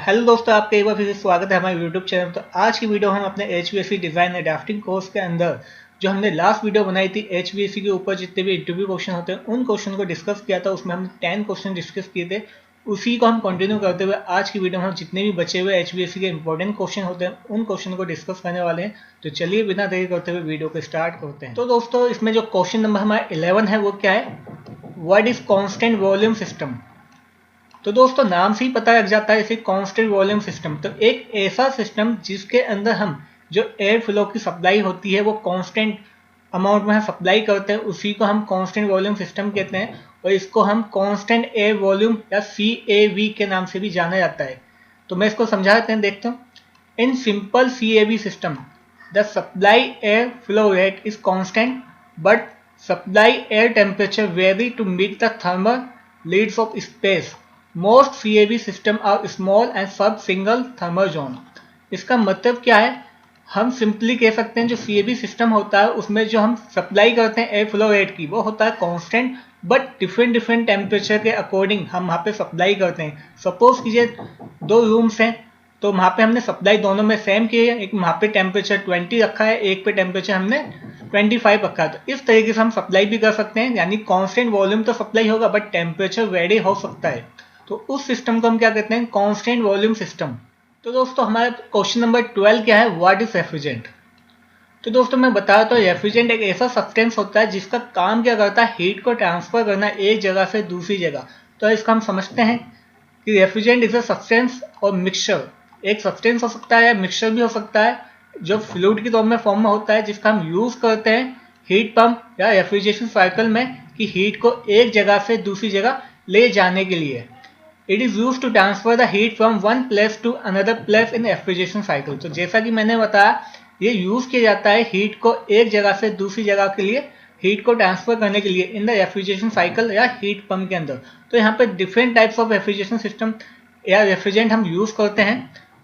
Hello दोस्तों, आपका एक बार फिर से स्वागत है हमारे यूट्यूब चैनल। तो आज की वीडियो हम अपने HVAC design and drafting course के अंदर जो हमने लास्ट वीडियो बनाई थी HVAC के ऊपर जितने भी इंटरव्यू क्वेश्चन होते हैं उन क्वेश्चन को डिस्कस किया था। उसमें हमने 10 क्वेश्चन डिस्कस किए थे। उसी को हम कंटिन्यू करते हुए आज की वीडियो में हम जितने भी बचे हुए HVAC के इंपॉर्टेंट क्वेश्चन होते हैं उन क्वेश्चन को डिस्कस करने वाले हैं। तो चलिए बिना देरी करते हुए वीडियो को स्टार्ट करते हैं। तो दोस्तों, इसमें जो क्वेश्चन नंबर हमारा 11 है वो क्या है, what is constant volume system. तो दोस्तों, नाम से ही पता लग जाता है, जैसे कांस्टेंट वॉल्यूम सिस्टम। तो एक ऐसा सिस्टम जिसके अंदर हम जो एयर फ्लो की सप्लाई होती है वो कांस्टेंट अमाउंट में सप्लाई करते हैं, उसी को हम कांस्टेंट वॉल्यूम सिस्टम कहते हैं। और इसको हम कांस्टेंट एयर वॉल्यूम या CAV के नाम से भी जाना जाता है। तो मैं इसको समझा देते हैं, देखते हैं। In simple CAV system the supply air flow rate is constant but supply air temperature vary to meet the thermal loads of space. Most CAV system are small and serve single thermal zone. इसका मतलब क्या है, हम simply कह सकते हैं जो CAV system होता है उसमें जो हम सप्लाई करते हैं एयर फ्लो रेट की वो होता है कांस्टेंट, बट डिफरेंट टेम्परेचर के अकॉर्डिंग हम वहाँ पे सप्लाई करते हैं। सपोज कीजिए 2 रूम्स हैं, तो वहाँ पे हमने सप्लाई दोनों में सेम की है। एक वहाँ पे टेम्परेचर 20 रखा है, एक पे टेम्परेचर हमने 25 रखा है। तो इस तरीके से हम सप्लाई भी कर सकते हैं, यानी कांस्टेंट वॉल्यूम तो सप्लाई होगा बट टेम्परेचर वेरी हो सकता है। तो उस सिस्टम को हम क्या कहते हैं, कांस्टेंट वॉल्यूम सिस्टम। तो दोस्तों, हमारा क्वेश्चन नंबर 12 क्या है, व्हाट इज रेफ्रिजरेंट। तो दोस्तों, मैं बता रहा हूँ, रेफ्रिजरेंट एक ऐसा सब्सटेंस होता है जिसका काम क्या करता है, हीट को ट्रांसफर करना एक जगह से दूसरी जगह। तो इसका हम समझते हैं कि रेफ्रिजरेंट इज अ सब्सटेंस और मिक्सचर। एक सब्सटेंस हो सकता है या मिक्सचर भी हो सकता है जो फ्लूइड की फॉर्म में होता है, जिसका हम यूज करते हैं हीट पंप या रेफ्रिजरेशन साइकिल में कि हीट को एक जगह से दूसरी जगह ले जाने के लिए। It is used to transfer the heat from one place to another place in refrigeration cycle। तो जैसा कि मैंने बताया, ये यूज किया जाता है हीट को एक जगह से दूसरी जगह के लिए, हीट को ट्रांसफर करने के लिए इन द रेफ्रिजरेशन साइकिल या हीट पंप के अंदर। तो यहाँ पे different types of refrigeration system या रेफ्रिजरेंट हम यूज करते हैं।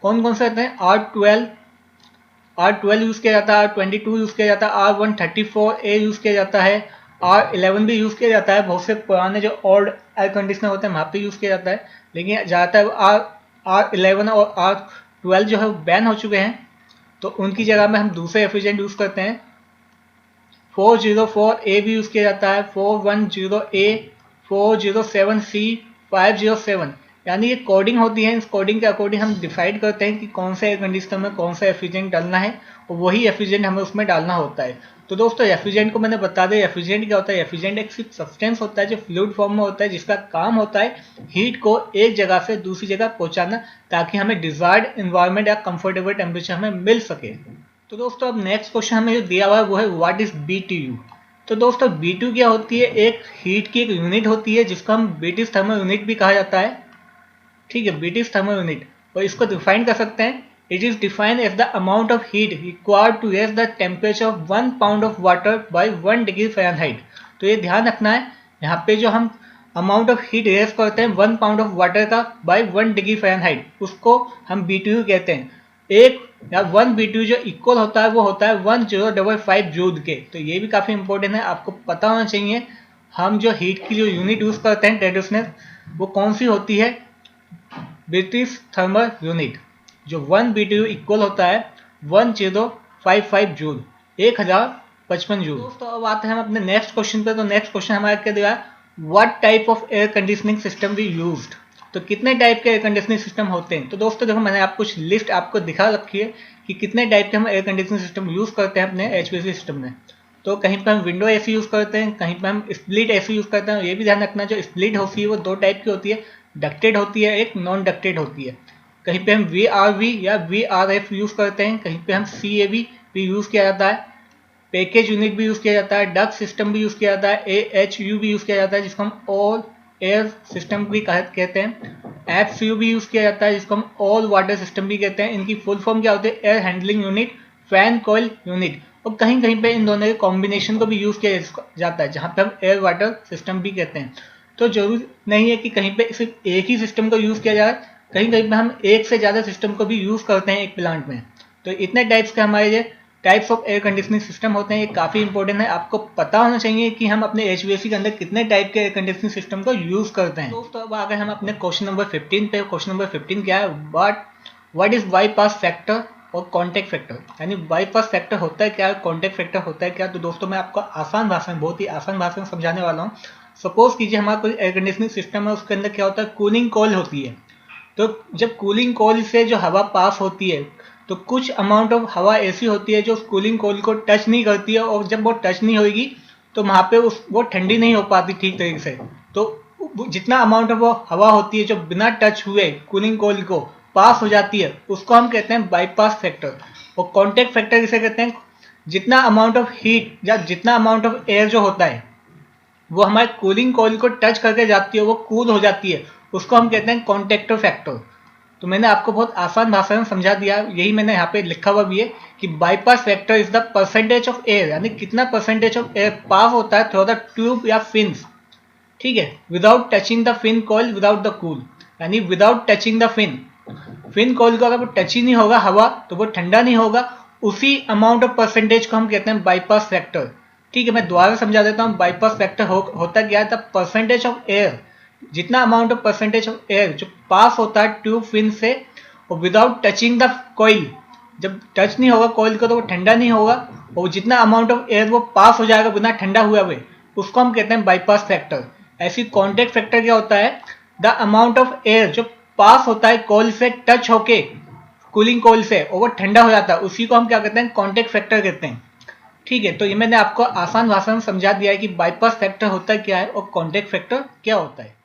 कौन कौन से होते हैं, R12 यूज किया जाता है, R22 यूज किया जाता है, R134A यूज किया जाता है, R11 भी यूज किया जाता है। बहुत से पुराने जो ओल्ड एयर कंडीशनर होते हैं वहाँ पे यूज किया जाता है, लेकिन ज़्यादातर R11 और R12 जो है बैन हो चुके हैं। तो उनकी जगह में हम दूसरे रेफ्रिजरेंट यूज करते हैं। 404A भी यूज किया जाता है, 410A, 407C, 507, यानी ये कोडिंग होती है। इस कोडिंग के अकॉर्डिंग हम डिसाइड करते हैं कि कौन सा एयर कंडीशनर में कौन सा रेफ्रिजरेंट डालना है और वही रेफ्रिजरेंट हमें उसमें डालना होता है। तो दोस्तों, रेफ्रिजरेंट को मैंने बता दिया, रेफ्रिजरेंट क्या होता है। रेफ्रिजरेंट एक सिर्फ सब्सटेंस होता है जो फ्लूइड फॉर्म में होता है, जिसका काम होता है हीट को एक जगह से दूसरी जगह पहुंचाना, ताकि हमें डिजायर्ड एनवायरनमेंट या कंफर्टेबल टेम्परेचर हमें मिल सके। तो दोस्तों, अब नेक्स्ट क्वेश्चन हमें जो दिया हुआ है वो है व्हाट इज BTU। तो दोस्तों, BTU क्या होती है, एक हीट की एक यूनिट होती है जिसको हम ब्रिटिश थर्मल यूनिट भी कहा जाता है। ठीक है, ब्रिटिश थर्मल यूनिट। और इसको डिफाइन कर सकते हैं, it is defined as the amount of heat required to raise the temperature of 1 pound of water by 1 degree Fahrenheit. तो ये ध्यान रखना है, यहाँ पे जो हम अमाउंट ऑफ हीट रेज करते हैं 1 पाउंड ऑफ वाटर का बाय 1 डिग्री फ़ारेनहाइट, उसको हम BTU कहते हैं। एक या 1 BTU जो इक्वल होता है वो होता है 1055 जूल के। तो ये भी काफ़ी इंपॉर्टेंट है, आपको पता होना चाहिए। हम जो हीट की जो यूनिट यूज़ करते हैं ट्रेडिशनल, वो कौन सी होती है, ब्रिटिश थर्मल यूनिट, जो 1 BTU इक्वल होता है 1055 जूल, 1055 जूल। दोस्तों, अब आते हैं हम अपने नेक्स्ट क्वेश्चन पे। तो नेक्स्ट क्वेश्चन हमारा क्या दिया है, what type of air conditioning system we used. तो कितने टाइप के एयर कंडीशनिंग सिस्टम होते हैं। तो दोस्तों देखो, मैंने आपको कुछ लिस्ट आपको दिखा रखी है कि कितने टाइप के हम एयर कंडीशनिंग सिस्टम यूज करते हैं अपने HVAC सिस्टम में। तो कहीं पर हम विंडो AC यूज करते हैं, कहीं पर हम स्प्लिट AC यूज करते हैं। ये भी ध्यान रखना, जो स्प्लिट होती है वो 2 टाइप की होती है, डक्टेड होती है, एक नॉन डक्टेड होती है। कहीं पे हम VRV या VRF यूज करते हैं, कहीं पे हम CAV भी यूज किया जाता है, पैकेज यूनिट भी यूज किया जाता है, डक्ट सिस्टम भी यूज किया जाता है, AHU भी यूज किया जाता है जिसको हम ऑल एयर सिस्टम भी कहते हैं, FCU भी यूज किया जाता है जिसको हम ऑल वाटर सिस्टम भी कहते हैं। इनकी फुल फॉर्म क्या होती है, air handling unit, fan coil unit. और कहीं कहीं पे इन दोनों के कॉम्बिनेशन को भी यूज किया जाता है, जहाँ पे हम एयर वाटर सिस्टम भी कहते हैं। तो जरूरी नहीं है कि कहीं पे सिर्फ एक ही सिस्टम को यूज किया जाए, कहीं कहीं पे हम एक से ज़्यादा सिस्टम को भी यूज करते हैं एक प्लांट में। तो इतने टाइप्स के हमारे ये types of air conditioning system होते हैं, ये काफ़ी इंपॉर्टेंट है। आपको पता होना चाहिए कि हम अपने एचवीएसी के अंदर कितने टाइप के एयर कंडीशनिंग सिस्टम को यूज़ करते हैं। दोस्तों अब आ गए हम अपने क्वेश्चन नंबर 15 पे। क्वेश्चन नंबर 15 क्या है, व्हाट इज बाईपास फैक्टर और कॉन्टैक्ट फैक्टर, यानी बाईपास फैक्टर होता है क्या, कॉन्टैक्ट फैक्टर होता है क्या। तो दोस्तों मैं आपको आसान भाषा में, बहुत ही आसान भाषा में समझाने वाला हूँ। सपोज कीजिए हमारा कोई एयर कंडीशनिंग सिस्टम है, उसके अंदर क्या होता है, कूलिंग कॉइल होती है। तो जब कूलिंग कॉइल से जो हवा पास होती है तो कुछ अमाउंट ऑफ हवा ऐसी होती है जो उस कूलिंग कॉइल को टच नहीं करती है, और जब वो टच नहीं होगी तो वहाँ पे वो ठंडी नहीं हो पाती ठीक तरीके से। तो जितना अमाउंट ऑफ वो हवा होती है जो बिना टच हुए कूलिंग कॉइल को पास हो जाती है, उसको हम कहते हैं बाईपास फैक्टर। और कॉन्टैक्ट फैक्टर किसे कहते हैं, जितना अमाउंट ऑफ हीट या जितना अमाउंट ऑफ एयर जो होता है वो हमारे कूलिंग कॉइल को टच करके जाती है, वो कूल हो जाती है, उसको हम कहते हैं कॉन्टैक्टर फैक्टर। तो मैंने आपको बहुत आसान भाषा में समझा दिया, यही मैंने यहाँ पे लिखा हुआ भी है कि bypass factor is the percentage of air, यानी कितना परसेंटेज ऑफ एयर पास होता है थ्रू द ट्यूब या फिन्स, ठीक है, without touching the fin coil without the cool, यानी without touching the fin coil को अगर वो टच ही नहीं होगा हवा तो वो ठंडा नहीं होगा, उसी अमाउंट ऑफ परसेंटेज को हम कहते हैं बाईपास फैक्टर। ठीक है, मैं दोबारा समझा देता हूँ। बाईपास फैक्टर होता क्या है, द परसेंटेज ऑफ एयर, जितना amount of percentage of air जो पास होता है ट्यूब फिन से और विदाउट टचिंग द कॉइल, जब टच नहीं होगा कॉइल को तो वो ठंडा नहीं होगा, और जितना अमाउंट ऑफ एयर वो पास हो जाएगा बिना ठंडा हुए हुए, उसको हम कहते हैं बाईपास फैक्टर। ऐसी कॉन्टैक्ट फैक्टर क्या होता है, द अमाउंट ऑफ एयर जो पास होता है कॉइल से टच होके कूलिंग कॉइल से और वो ठंडा हो जाता है, उसी को हम क्या कहते हैं, कॉन्टैक्ट फैक्टर कहते हैं। ठीक है, तो ये मैंने आपको आसान भाषा में समझा दिया है कि बाईपास फैक्टर होता क्या है और कॉन्टैक्ट फैक्टर क्या होता है।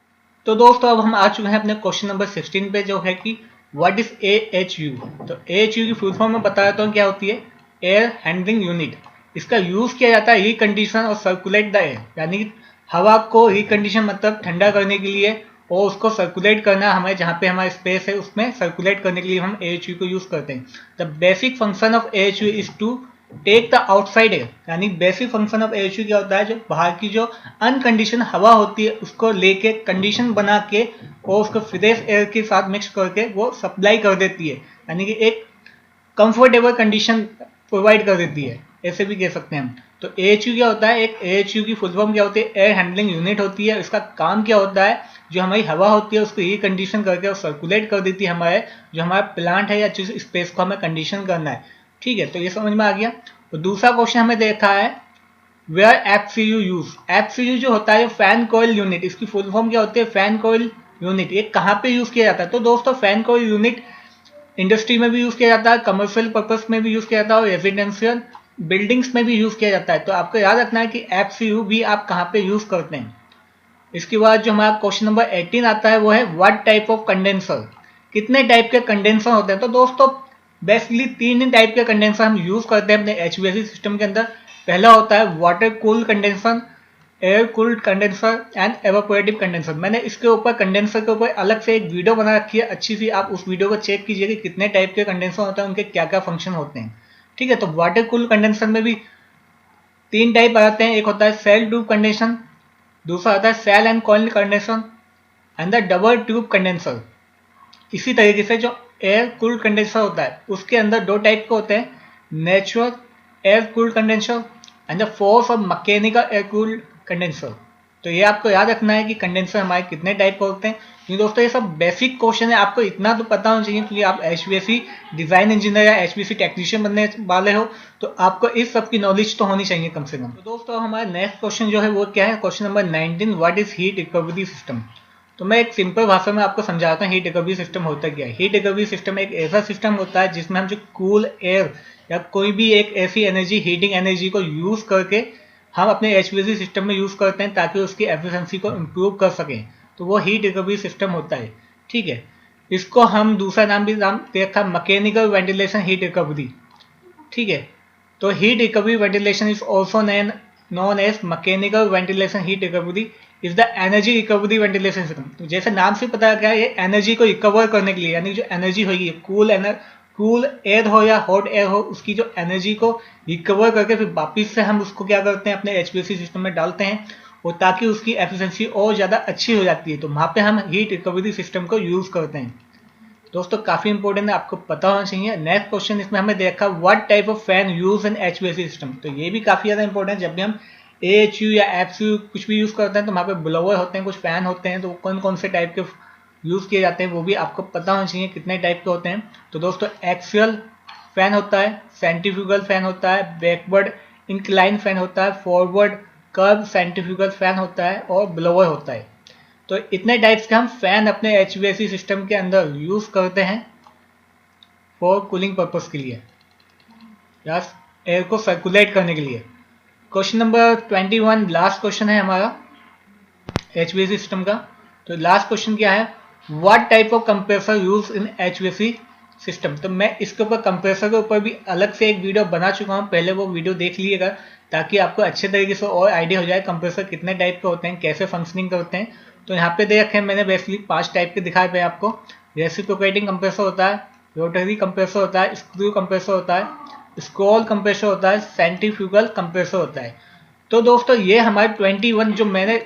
तो दोस्तों अब हम आ चुके हैं अपने क्वेश्चन नंबर 16 पे, जो है कि व्हाट इज AHU। तो AHU की फुल फॉर्म में बता देता हूँ क्या होती है, एयर हैंडलिंग यूनिट। इसका यूज किया जाता है रिकंडीशन और सर्कुलेट द एयर, यानी हवा को रिकंडीशन मतलब ठंडा करने के लिए और उसको सर्कुलेट करना, हमें जहाँ पे हमारा स्पेस है उसमें सर्कुलेट करने के लिए हम AHU को यूज करते हैं। The basic function of AHU is to take the outside air, यानी बेसिक फंक्शन ऑफ AHU क्या होता है, जो बाहर की जो अनकंडीशन हवा होती है उसको लेके कंडीशन बना के और उसको फ्रेश एयर के साथ मिक्स करके वो सप्लाई कर देती है, यानी कि एक कंफर्टेबल कंडीशन प्रोवाइड कर देती है, ऐसे भी कह सकते हैं हम। तो AHU क्या होता है, एक AHU की फुल फॉर्म क्या होती है, एयर हैंडलिंग यूनिट होती है। इसका काम क्या होता है, जो हमारी हवा होती है उसको रिकंडीशन करके और सर्कुलेट कर देती है हमारे जो हमारा प्लांट है या जिस स्पेस को हमें कंडीशन करना है। ठीक है, तो ये समझ में आ गया। तो दूसरा क्वेश्चन हमें देखा है वेयर FCU यूज। FCU जो होता है फैन कॉइल यूनिट, इसकी फुल फॉर्म क्या होती है, फैन कॉइल यूनिट। ये कहाँ पे यूज किया जाता है, तो दोस्तों फैन कॉइल यूनिट इंडस्ट्री में भी यूज किया जाता है, कमर्शियल पर्पस में भी यूज किया जाता है और रेजिडेंशियल बिल्डिंग्स में भी यूज किया जाता है। तो आपको याद रखना है कि FCU भी आप कहाँ पे यूज करते हैं। इसके बाद जो हमारा क्वेश्चन नंबर 18 आता है वो है व्हाट टाइप ऑफ कंडेंसर, कितने टाइप के कंडेंसर होते हैं। तो दोस्तों बेसिकली 3 टाइप के कंडेंसर हम यूज करते हैं अपने HVAC सिस्टम के अंदर। पहला होता है water cooled condenser, air cooled condenser and evaporative condenser. मैंने इसके ऊपर कंडेंसर के ऊपर अलग से एक वीडियो बना रखी है अच्छी सी, आप उस वीडियो को चेक कीजिए कि कितने टाइप के कंडेंसर होते हैं, उनके क्या क्या फंक्शन होते हैं। ठीक है, तो वाटर कूल्ड कंडेंसर में भी 3 टाइप आते हैं, एक होता है सेल ट्यूब कंडेंसर, दूसरा होता है shell and coil condenser and the double tube condenser. इसी तरीके से जो एयर कूल्ड कंडेंसर होता है उसके अंदर 2 टाइप के होते हैं, natural air cooled condenser and the force of mechanical air cooled condenser. तो ये आपको याद रखना है कि कंडेंसर हमारे कितने टाइप के होते हैं। क्योंकि दोस्तों ये सब बेसिक क्वेश्चन है, आपको इतना तो पता होना चाहिए क्योंकि आप HVAC डिजाइन इंजीनियर या HVAC टेक्नीशियन बनने वाले हो, तो आपको इस सब की नॉलेज तो होनी चाहिए कम से कम। तो दोस्तों हमारा नेक्स्ट क्वेश्चन जो है वो क्या है, question number 19, what is heat recovery system. तो मैं एक सिंपल भाषा में आपको समझाता हूँ हीट रिकवरी सिस्टम होता क्या है। हीट रिकवरी सिस्टम एक ऐसा सिस्टम होता है जिसमें हम जो कूल एयर या कोई भी एक ऐसी एनर्जी, हीटिंग एनर्जी को यूज करके हम अपने HVAC सिस्टम में यूज करते हैं ताकि उसकी एफिशिएंसी को इम्प्रूव कर सकें, तो वो हीट रिकवरी सिस्टम होता है। ठीक है, इसको हम दूसरा नाम भी देखा, मैकेनिकल वेंटिलेशन हीट रिकवरी। ठीक है, तो heat recovery ventilation is also known as mechanical ventilation heat recovery is the energy recovery ventilation system. तो जैसे नाम से पता क्या है, ये एनर्जी को रिकवर करने के लिए, यानी जो एनर्जी होगी कूल एयर हो या हॉट एयर हो, उसकी जो एनर्जी को रिकवर करके फिर वापिस से हम उसको क्या करते हैं अपने HVAC सिस्टम में डालते हैं, और ताकि उसकी एफिशिएंसी और ज़्यादा अच्छी हो जाती है। तो वहाँ पे हम हीट रिकवरी सिस्टम को यूज़ करते हैं। दोस्तों काफी इंपॉर्टेंट है, आपको पता होना चाहिए। नेक्स्ट क्वेश्चन इसमें हमें देखा what type of fan use in HVAC system, तो ये भी काफी ज्यादा इंपॉर्टेंट है। जब भी हम एएचयू या एफयू कुछ भी यूज करते हैं तो वहाँ पे ब्लोअर होते हैं, कुछ फैन होते हैं, तो कौन कौन से टाइप के यूज किए जाते हैं वो भी आपको पता होना चाहिए, कितने टाइप के होते हैं। तो दोस्तों एक्सियल फैन होता है, सेंट्रीफ्यूगल फैन होता है, बैकवर्ड इंक्लाइन फैन होता है, फॉरवर्ड कर्व सेंट्रीफ्यूगल फैन होता है और ब्लोअर होता है। तो इतने टाइप्स के हम फैन अपने एचवीएसी सिस्टम के अंदर यूज करते हैं फॉर कूलिंग पर्पस के लिए या एयर को सर्कुलेट करने के लिए। क्वेश्चन नंबर 21 लास्ट क्वेश्चन है हमारा एचवीएसी सिस्टम का। तो लास्ट क्वेश्चन क्या है, what type of compressor use in HVAC system. तो मैं इसके ऊपर कंप्रेसर के ऊपर भी अलग से एक वीडियो बना चुका हूँ, पहले वो वीडियो देख लीजिएगा ताकि आपको अच्छे तरीके से और आइडिया हो जाए कंप्रेसर कितने टाइप के होते हैं, कैसे फंक्शनिंग करते हैं। तो यहाँ पे देख रखे हैं मैंने बेसिकली 5 टाइप के दिखाए पे आपको। रेसिप्रोकेटिंग कंप्रेसर होता है, रोटरी कंप्रेसर होता है, स्क्रू कंप्रेसर होता है, स्क्रॉल कंप्रेसर होता है, सेंट्रीफ्यूगल कंप्रेसर होता है। तो दोस्तों ये हमारे 21 जो मैंने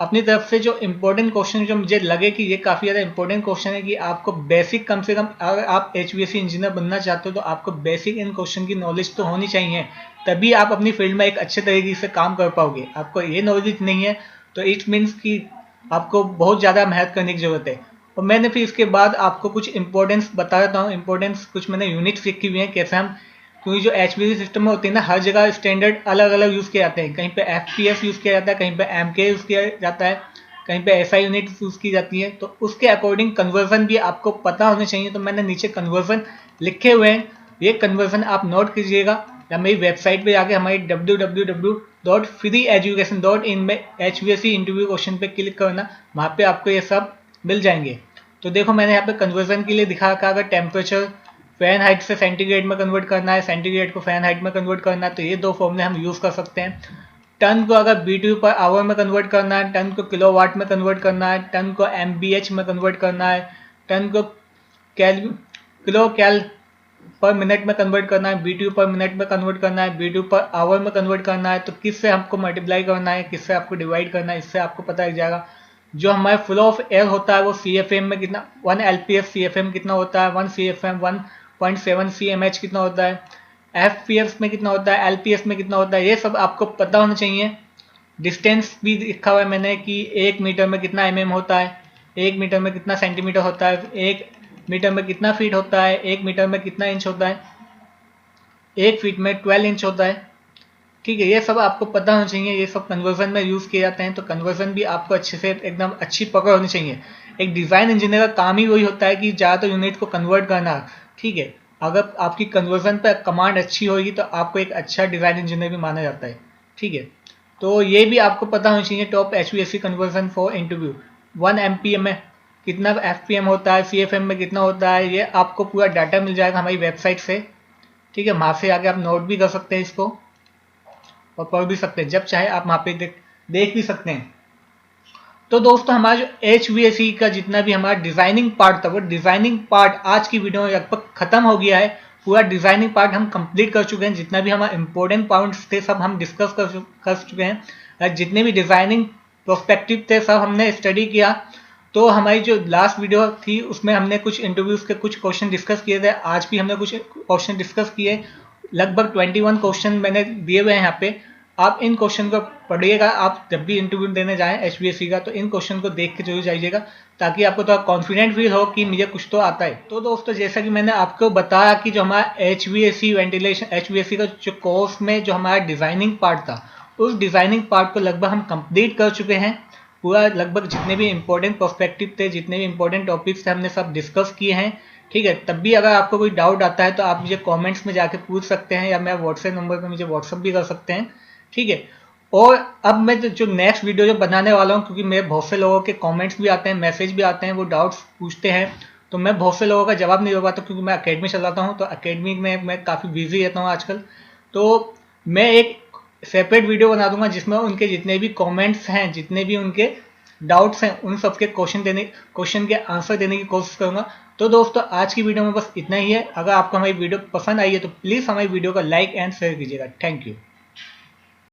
अपनी तरफ से जो इम्पोर्टेंट क्वेश्चन जो मुझे लगे कि ये काफ़ी ज़्यादा इंपॉर्टेंट क्वेश्चन है कि आपको बेसिक कम से कम अगर आप एचवीएसी इंजीनियर बनना चाहते हो तो आपको बेसिक इन क्वेश्चन की नॉलेज तो होनी चाहिए, तभी आप अपनी फील्ड में एक अच्छे तरीके से काम कर पाओगे। आपको ये नॉलेज नहीं है तो इट मीन्स कि आपको बहुत ज़्यादा मेहनत करने की ज़रूरत है। और मैंने फिर इसके बाद आपको कुछ इंपॉर्टेंस बता देता हूँ, इंपॉर्टेंस कुछ मैंने यूनिट सीखी हुई है कैसे हम, क्योंकि जो एचवीएसी सिस्टम में होती है ना हर जगह स्टैंडर्ड अलग अलग यूज़ किए जाते हैं। कहीं पे एफपीएस यूज़ किया जाता है, कहीं पे एमके यूज़ किया जाता है, कहीं पे एसआई यूनिट यूज़ की जाती है। तो उसके अकॉर्डिंग कन्वर्जन भी आपको पता होने चाहिए। तो मैंने नीचे कन्वर्जन लिखे हुए हैं, ये कन्वर्जन आप नोट कीजिएगा या मेरी वेबसाइट पे जाके हमारी www.freeeducation.in में एचवीएसी इंटरव्यू क्वेश्चन पे क्लिक करना, वहाँ पे आपको ये सब मिल जाएंगे। तो देखो मैंने यहाँ पे कन्वर्जन के लिए दिखा रखा, अगर टेम्परेचर फैन हाइट से सेंटीग्रेड में कन्वर्ट करना है, सेंटीग्रेड को फैन हाइट में कन्वर्ट करना है, तो ये 2 फॉर्मूले हम यूज़ कर सकते हैं। टन को अगर बीटीयू पर आवर में कन्वर्ट करना है, टन को किलोवाट में कन्वर्ट करना है, टन को एमबीएच में कन्वर्ट करना है, टन को किलो कैल पर मिनट में कन्वर्ट करना है, बीटीयू पर मिनट में कन्वर्ट करना है, बीटीयू पर आवर में कन्वर्ट करना है, तो किससे हमको मल्टीप्लाई करना है, किससे आपको डिवाइड करना है, इससे आपको पता लग जाएगा। जो हमारे फ्लो ऑफ एयर होता है वो सीएफएम में कितना, 1 एलपीएफ सीएफएम कितना होता है, 1 सीएफएम 1.7 सीएमएच कितना होता है, एफपीएफ में कितना होता है, एलपीएफ में कितना होता है, ये सब आपको पता होना चाहिए। डिस्टेंस भी लिखा हुआ है मैंने कि 1 मीटर में कितना एमएम होता है, 1 मीटर में कितना सेंटीमीटर होता है, 1 मीटर में कितना फीट होता है, 1 मीटर में कितना इंच होता है, 1 फीट में 12 इंच होता है। ठीक है, ये सब आपको पता होना चाहिए, ये सब कन्वर्जन में यूज़ किए जाते हैं। तो कन्वर्जन भी आपको अच्छे से एकदम अच्छी पकड़ होनी चाहिए। एक डिज़ाइन इंजीनियर का काम ही वही होता है कि ज़्यादातर यूनिट को कन्वर्ट करना। ठीक है, अगर आपकी कन्वर्जन पर कमांड अच्छी होगी तो आपको एक अच्छा डिज़ाइन इंजीनियर भी माना जाता है। ठीक है, तो ये भी आपको पता होना चाहिए। Top HVAC conversion for interview 1 MPM में कितना एफपीएम होता है, सीएफएम में कितना होता है, ये आपको पूरा डाटा मिल जाएगा हमारी वेबसाइट से। ठीक है, वहाँ से आके आप नोट भी कर सकते हैं इसको और पढ़ भी सकते हैं, जब चाहे आप वहाँ पे देख भी सकते हैं। तो दोस्तों हमारा जो एचवीएसी का जितना भी हमारा डिजाइनिंग पार्ट था वो डिजाइनिंग पार्ट आज की वीडियो में लगभग खत्म हो गया है। पूरा डिजाइनिंग पार्ट हम कंप्लीट कर चुके हैं, जितना भी हमारे इंपॉर्टेंट पॉइंट्स थे सब हम डिस्कस कर चुके हैं। जितने भी डिजाइनिंग प्रोस्पेक्टिव थे सब हमने स्टडी किया। तो हमारी जो लास्ट वीडियो थी उसमें हमने कुछ इंटरव्यूज के कुछ क्वेश्चन डिस्कस किए थे, आज भी हमने कुछ क्वेश्चन डिस्कस किए। लगभग 21 क्वेश्चन मैंने दिए हुए हैं यहाँ पे। आप इन क्वेश्चन को पढ़िएगा, आप जब भी इंटरव्यू देने जाएं एचवीएसी का तो इन क्वेश्चन को देख के जरूर जाइएगा, ताकि आपको थोड़ा कॉन्फिडेंट फील हो कि मुझे कुछ तो आता है। तो दोस्तों जैसा कि मैंने आपको बताया कि जो हमारा एचवीएसी वेंटिलेशन एचवीएसी का जो कोर्स में जो हमारा डिजाइनिंग पार्ट था, उस डिजाइनिंग पार्ट को लगभग हम कंप्लीट कर चुके हैं। पूरा लगभग जितने भी इंपॉर्टेंट पर्सपेक्टिव थे, जितने भी इंपॉर्टेंट टॉपिक्स थे, हमने सब डिस्कस किए हैं। ठीक है, तब भी अगर आपको कोई डाउट आता है तो आप मुझे कमेंट्स में जाके पूछ सकते हैं या मेरा व्हाट्सएप नंबर पर मुझे व्हाट्सएप भी कर सकते हैं। ठीक है, और अब मैं जो नेक्स्ट वीडियो जो बनाने वाला हूँ, क्योंकि मेरे बहुत से लोगों के कमेंट्स भी आते हैं, मैसेज भी आते हैं, वो डाउट्स पूछते हैं, तो मैं बहुत से लोगों का जवाब नहीं दे पाता क्योंकि मैं अकेडमी चलाता हूँ। तो अकेडमी में मैं काफ़ी बिजी रहता हूँ आजकल। तो मैं एक सेपरेट वीडियो बना दूंगा जिसमें उनके जितने भी कमेंट्स हैं, जितने भी उनके डाउट्स हैं, उन सबके क्वेश्चन के आंसर देने की कोशिश करूंगा। तो दोस्तों आज की वीडियो में बस इतना ही है। अगर आपको हमारी वीडियो पसंद आई है तो प्लीज़ हमारी वीडियो को लाइक एंड शेयर कीजिएगा। Thank you.